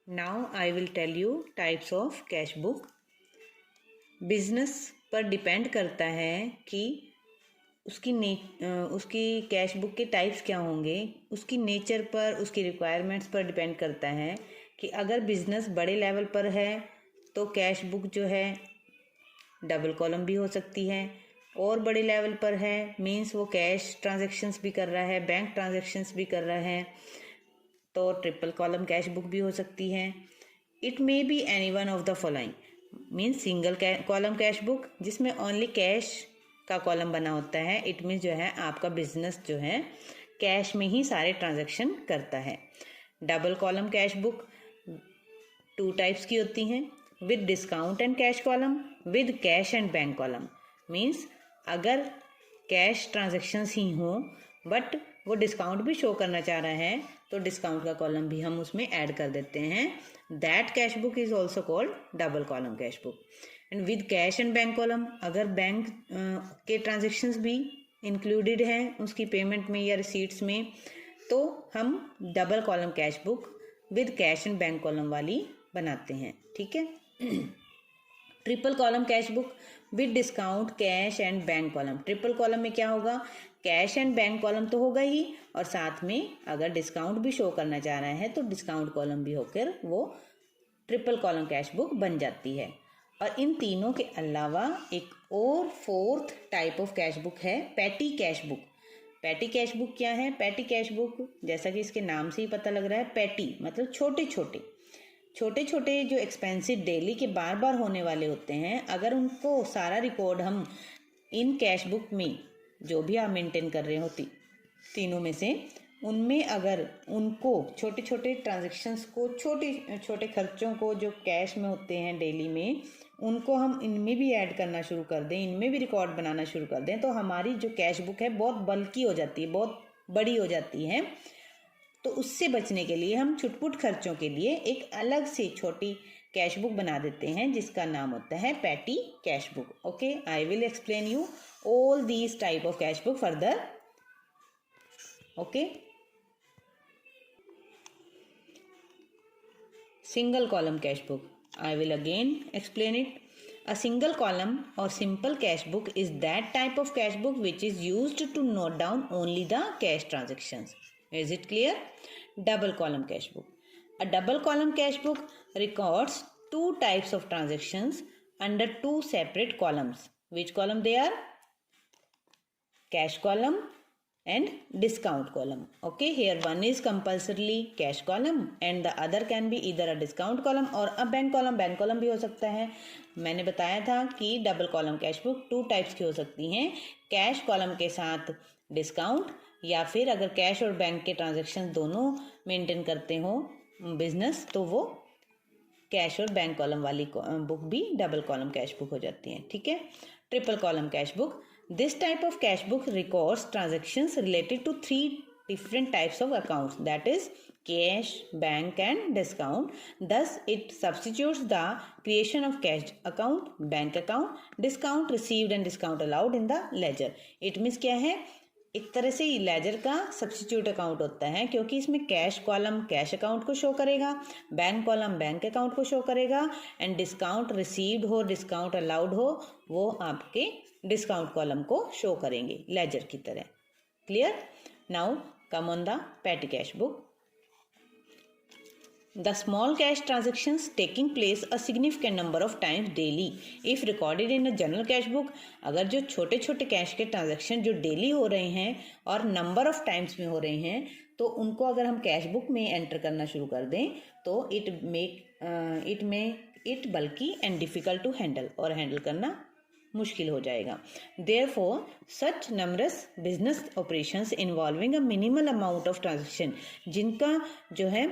Now I will tell you types of cash book. Business पर depend करता है कि उसकी कैश बुक के टाइप्स क्या होंगे, उसकी नेचर पर, उसकी रिक्वायरमेंट्स पर डिपेंड करता है कि अगर बिजनेस बड़े लेवल पर है तो कैश बुक जो है डबल कॉलम भी हो सकती है, और बड़े लेवल पर है मीन्स वो कैश ट्रांजैक्शंस भी कर रहा है, बैंक ट्रांजैक्शंस भी कर रहा है, तो ट्रिपल कॉलम कैश बुक भी हो सकती है। It may be any one of the following means single column cash book जिसमें ओनली कैश का कॉलम बना होता है। इट मीन्स जो है आपका बिजनेस जो है कैश में ही सारे ट्रांजैक्शन करता है। Double column cash book 2 types की होती हैं, with discount and cash column, with cash and bank column. Means अगर कैश ट्रांजैक्शंस ही हों बट वो डिस्काउंट भी शो करना चाह रहा है तो डिस्काउंट का कॉलम भी हम उसमें ऐड कर देते हैं। That cash book is also called double column cash book. And with cash and bank column, अगर बैंक के ट्रांजेक्शन्स भी इंक्लूडेड हैं उसकी पेमेंट में या रिसीट्स में, तो हम double column cash book with cash and bank column वाली बनाते हैं। ठीक है। Triple column cash book with discount cash and bank column. Triple column में क्या होगा, कैश एंड बैंक कॉलम तो होगा ही, और साथ में अगर डिस्काउंट भी शो करना चाह रहा है तो डिस्काउंट कॉलम भी होकर वो ट्रिपल कॉलम कैश बुक बन जाती है। और इन तीनों के अलावा एक और 4th type of cash book है, petty cash book. Petty cash book क्या है? पैटी कैश बुक जैसा कि इसके नाम से ही पता लग रहा है, पैटी मतलब छोटे छोटे जो एक्सपेंसिव डेली के बार बार होने वाले होते हैं, अगर उनको सारा रिकॉर्ड हम इन कैश बुक में जो भी आप मेंटेन कर रहे हो तीनों में से, उनमें अगर उनको छोटे छोटे ट्रांजेक्शन्स को, छोटे छोटे खर्चों को जो कैश में होते हैं डेली में, उनको हम इनमें भी ऐड करना शुरू कर दें, इनमें भी रिकॉर्ड बनाना शुरू कर दें, तो हमारी जो कैश बुक है बहुत बल्की हो जाती है, बहुत बड़ी हो जाती है। तो उससे बचने के लिए हम छुटपुट खर्चों के लिए एक अलग से छोटी कैश बुक बना देते हैं जिसका नाम होता है petty cash book. Okay, I will explain you all these type of cash book further. Okay, single column cash book, I will again explain it. A single column or simple cash book is that type of cash book which is used to note down only the cash transactions. Is it clear? Double column cash book. A double column cash book records 2 types of transactions under 2 separate columns. Which column they are? Cash column and discount column. Okay, here one is compulsorily cash column and the other can be either a discount column or a bank column. Bank column भी हो सकता है। मैंने बताया था कि double column cash book 2 types की हो सकती हैं, कैश कॉलम के साथ डिस्काउंट, या फिर अगर कैश और बैंक के ट्रांजेक्शन दोनों मेंटेन करते हो बिजनेस तो वो कैश और बैंक कॉलम वाली बुक भी डबल कॉलम कैश बुक हो जाती है। ठीक है। Triple column cash book, this type of cash book records transactions related to 3 different types of accounts, that is cash, bank and discount. Thus it substitutes the creation of cash account, bank account, discount received and discount allowed in the ledger. It means क्या है, एक तरह से laser का substitute account होता है, क्योंकि इसमें कैश कॉलम कैश अकाउंट को शो करेगा, बैंक कॉलम बैंक अकाउंट को शो करेगा, एंड डिस्काउंट रिसीव्ड हो, डिस्काउंट अलाउड हो, वो आपके डिस्काउंट कॉलम को शो करेंगे लेजर की तरह। Clear? Now come on the patty cash book. The small cash transactions taking place a significant number of times daily if recorded in a general cash book. अगर जो छोटे छोटे cash के transaction जो daily हो रहे हैं और नंबर ऑफ टाइम्स में हो रहे हैं, तो उनको अगर हम कैश बुक में एंटर करना शुरू कर दें तो इट बल्कि एंड डिफिकल्ट टू हैंडल, और हैंडल करना मुश्किल हो जाएगा। Therefore, such numerous business operations involving a minimal amount of transaction, जिनका जो है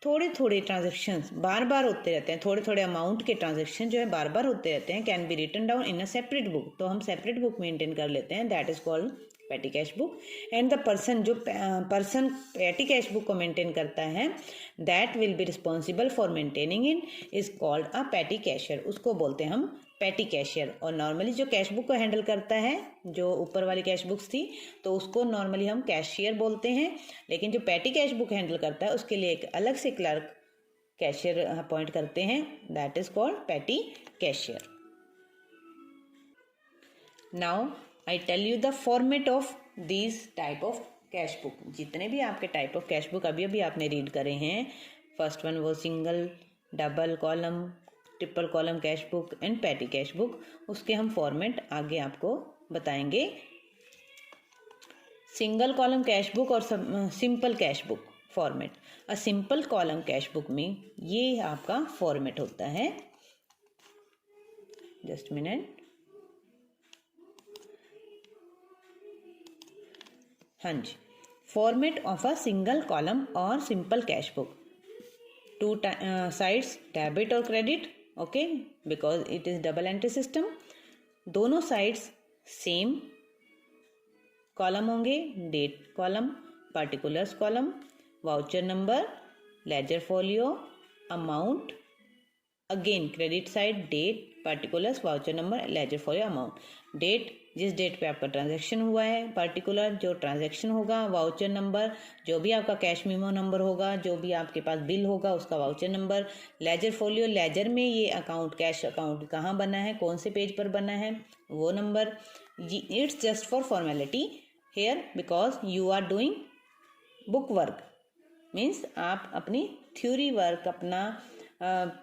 थोड़े थोड़े ट्रांजेक्शन्स बार बार होते रहते हैं, थोड़े थोड़े अमाउंट के ट्रांजेक्शन जो है बार बार होते रहते हैं, can be written down in a separate book, तो हम सेपरेट बुक मेंटेन कर लेते हैं, that is called petty cash book. And the person petty cash book को मेंटेन करता है, that will be responsible for maintaining in is called a petty cashier, उसको बोलते हैं हम पैटी कैशियर। और नॉर्मली जो कैश बुक को हैंडल करता है, जो ऊपर वाली कैश बुक्स थी, तो उसको नॉर्मली हम कैशियर बोलते हैं, लेकिन जो पैटी कैश बुक हैंडल करता है उसके लिए एक अलग से क्लर्क कैशियर अपॉइंट करते हैं, that is called petty cashier. Now I tell you the format of this type of cash book. जितने भी आपके टाइप ऑफ कैश बुक अभी अभी आपने रीड करे हैं, फर्स्ट वन वो single, double column, triple column cash book and petty cash book, उसके हम फॉर्मेट आगे आपको बताएंगे। सिंगल कॉलम कैश बुक और simple cash book format. A simple column cash book में ये आपका फॉर्मेट होता है, जस्ट मिनट, हाँ जी, format of a single column और simple cash book, two sides debit और credit, okay, because it is double entry system. दोनों साइड्स सेम कॉलम होंगे, date column, particulars column, voucher number, ledger folio, amount, again credit side date, particulars, voucher number, ledger folio, amount. Date जिस date पे आपका transaction हुआ है, particular जो transaction होगा, voucher number जो भी आपका कैश मेमो नंबर होगा, जो भी आपके पास बिल होगा उसका voucher number, ledger folio, ledger में ये अकाउंट कैश अकाउंट कहाँ बना है, कौन से पेज पर बना है वो number. It's just for formality here because you are doing book work, means आप अपनी थ्योरी वर्क अपना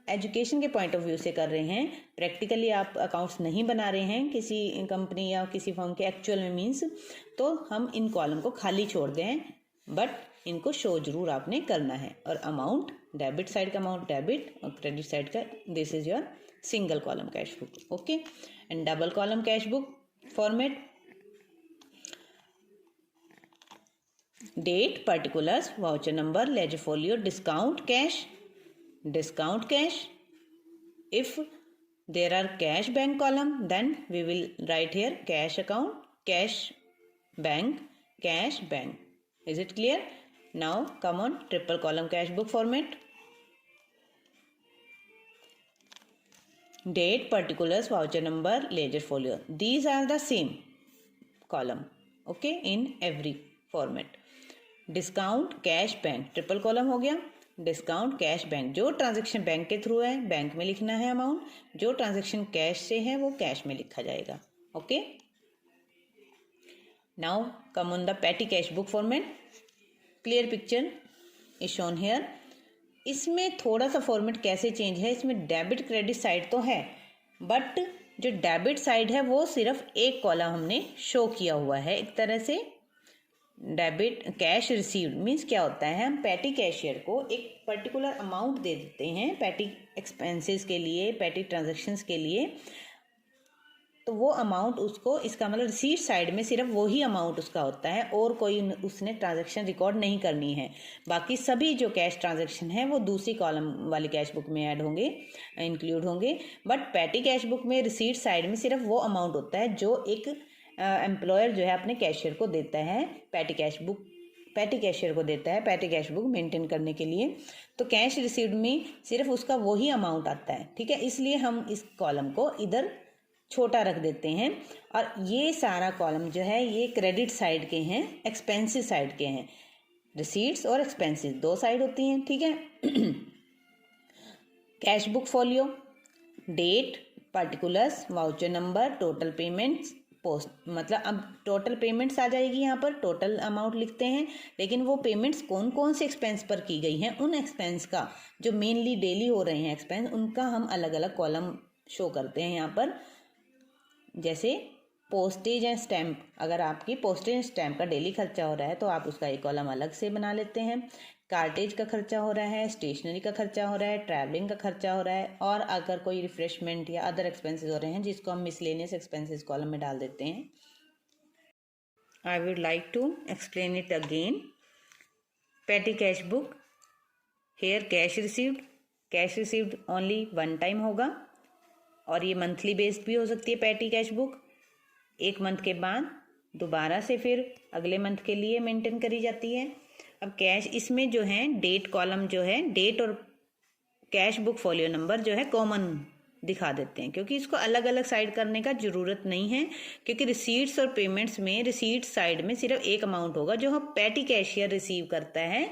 एजुकेशन के पॉइंट ऑफ व्यू से कर रहे हैं। प्रैक्टिकली आप अकाउंट्स नहीं बना रहे हैं किसी कंपनी या किसी फर्म के एक्चुअल में, मीन्स तो हम इन कॉलम को खाली छोड़ दें, बट इनको शो जरूर आपने करना है। और अमाउंट, डेबिट साइड का अमाउंट डेबिट और क्रेडिट साइड का, this is your single column cash book, okay. And double column cash book format, date, particulars, voucher number, ledger folio, discount cash. If there are cash bank column, then we will write here cash account, cash bank, cash bank. Is it clear? Now come on, triple column cash book format. Date, particulars, voucher number, ledger folio. These are the same column, okay, in every format. Discount cash bank, triple column हो गया। Discount cash bank, जो transaction bank के through है bank में लिखना है amount, जो transaction cash से है वो कैश में लिखा जाएगा, okay. Now come on the patty cash book format. Clear picture is shown here. इसमें थोड़ा सा फॉर्मेट कैसे चेंज है, इसमें डेबिट क्रेडिट साइड तो है, बट जो डेबिट साइड है वो सिर्फ एक कॉलम हमने शो किया हुआ है एक तरह से। डेबिट कैश रिसीव्ड मीन्स क्या होता है, हम पैटी कैशियर को एक पर्टिकुलर अमाउंट दे देते हैं पैटी एक्सपेंसेस के लिए, पैटी ट्रांजैक्शंस के लिए, तो वो अमाउंट उसको, इसका मतलब रिसीट साइड में सिर्फ वही अमाउंट उसका होता है और कोई उसने ट्रांजैक्शन रिकॉर्ड नहीं करनी है। बाकी सभी जो कैश ट्रांजैक्शन है वो दूसरी कॉलम वाली कैश बुक में ऐड होंगे, इंक्लूड होंगे। बट पैटी कैश बुक में रिसीट साइड में सिर्फ वो अमाउंट होता है जो एक एम्प्लॉयर जो है अपने कैशियर को देता है, पैटी कैशियर को देता है पैटी कैश बुक मेंटेन करने के लिए। तो कैश रिसीव्ड में सिर्फ उसका वही अमाउंट आता है, ठीक है। इसलिए हम इस कॉलम को इधर छोटा रख देते हैं। और ये सारा कॉलम जो है ये क्रेडिट साइड के हैं, एक्सपेंसिस साइड के हैं। रिसीट्स और एक्सपेंसिस दो साइड होती हैं, ठीक है। Cash book folio, date, particulars, voucher number, total payments, post, मतलब अब टोटल पेमेंट्स आ जाएगी यहाँ पर, टोटल अमाउंट लिखते हैं, लेकिन वो पेमेंट्स कौन कौन से एक्सपेंस पर की गई हैं, उन एक्सपेंस का जो मेनली डेली हो रहे हैं एक्सपेंस, उनका हम अलग अलग कॉलम शो करते हैं यहाँ पर। जैसे पोस्टेज एंड स्टैम्प, अगर आपकी पोस्टेज एंड स्टैम्प का डेली खर्चा हो रहा है तो आप उसका एक कॉलम अलग से बना लेते हैं। कार्टेज का खर्चा हो रहा है, स्टेशनरी का खर्चा हो रहा है, ट्रैवलिंग का खर्चा हो रहा है, और अगर कोई रिफ्रेशमेंट या अदर एक्सपेंसेस हो रहे हैं जिसको हम मिसलेनियस एक्सपेंसेस कॉलम में डाल देते हैं। I would like to explain it again. Petty cash book, here cash received only one time होगा, और ये मंथली बेस्ड भी हो सकती है पैटी कैश बुक। एक मंथ के बाद दोबारा से फिर अगले मंथ के लिए मेंटेन करी जाती है। अब कैश, इसमें जो है डेट कॉलम जो है, डेट और कैश बुक फोलियो नंबर जो है कॉमन दिखा देते हैं, क्योंकि इसको अलग अलग साइड करने का ज़रूरत नहीं है, क्योंकि रिसीट्स और पेमेंट्स में रिसीट साइड में सिर्फ एक अमाउंट होगा जो हम पैटी कैशियर रिसीव करता है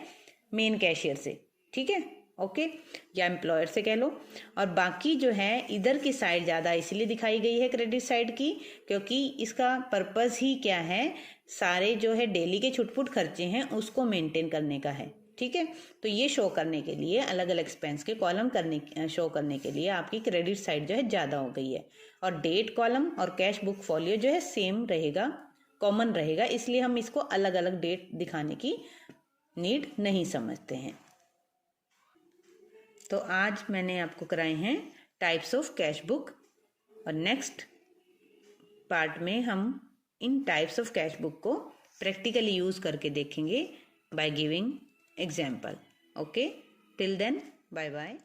मेन कैशियर से, ठीक है। ओके, या एम्प्लॉयर से कह लो। और बाकी जो है इधर की साइड ज़्यादा इसलिए दिखाई गई है क्रेडिट साइड की, क्योंकि इसका पर्पस ही क्या है, सारे जो है डेली के छुटपुट खर्चे हैं उसको मेंटेन करने का है। ठीक है, तो ये शो करने के लिए, अलग अलग एक्सपेंस के कॉलम शो करने के लिए आपकी क्रेडिट साइड जो है ज़्यादा हो गई है। और डेट कॉलम और कैश बुक फॉलियो जो है सेम रहेगा, कॉमन रहेगा, इसलिए हम इसको अलग अलग डेट दिखाने की नीड नहीं समझते हैं। तो आज मैंने आपको कराए हैं टाइप्स ऑफ कैश बुक, और नेक्स्ट पार्ट में हम इन टाइप्स ऑफ कैश बुक को प्रैक्टिकली यूज़ करके देखेंगे by giving example. Okay, till then bye bye.